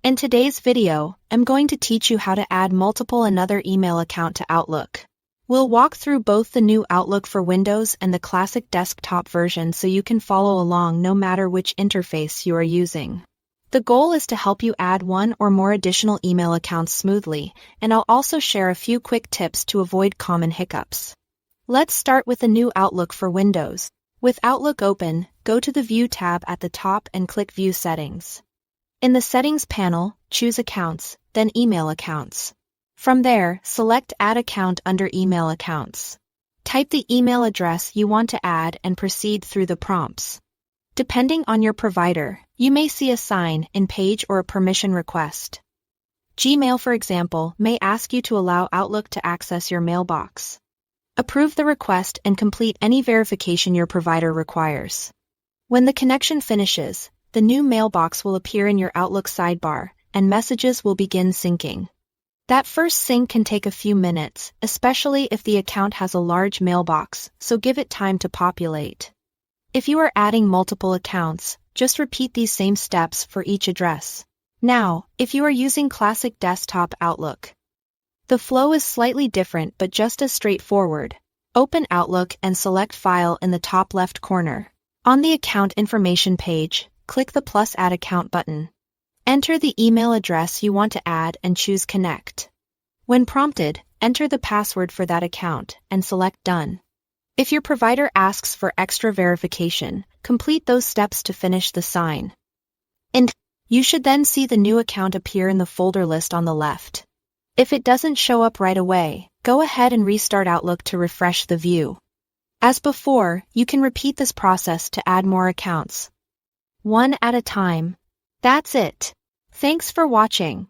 In today's video, I'm going to teach you how to add multiple another email account to Outlook. We'll walk through both the new Outlook for Windows and the classic desktop version so you can follow along no matter which interface you are using. The goal is to help you add one or more additional email accounts smoothly, and I'll also share a few quick tips to avoid common hiccups. Let's start with the new Outlook for Windows. With Outlook open, go to the View tab at the top and click View Settings. In the Settings panel, choose Accounts, then Email Accounts. From there, select Add Account under Email Accounts. Type the email address you want to add and proceed through the prompts. Depending on your provider, you may see a sign in page or a permission request. Gmail, for example, may ask you to allow Outlook to access your mailbox. Approve the request and complete any verification your provider requires. When the connection finishes, the new mailbox will appear in your Outlook sidebar, and messages will begin syncing. That first sync can take a few minutes, especially if the account has a large mailbox, so give it time to populate. If you are adding multiple accounts, just repeat these same steps for each address. Now, if you are using classic desktop Outlook, the flow is slightly different but just as straightforward. Open Outlook and select File in the top left corner. On the Account Information page, click the plus Add Account button. Enter the email address you want to add and choose Connect. When prompted, enter the password for that account and select Done. If your provider asks for extra verification, complete those steps to finish the sign. And you should then see the new account appear in the folder list on the left. If it doesn't show up right away, go ahead and restart Outlook to refresh the view. As before, you can repeat this process to add more accounts, one at a time. That's it. Thanks for watching.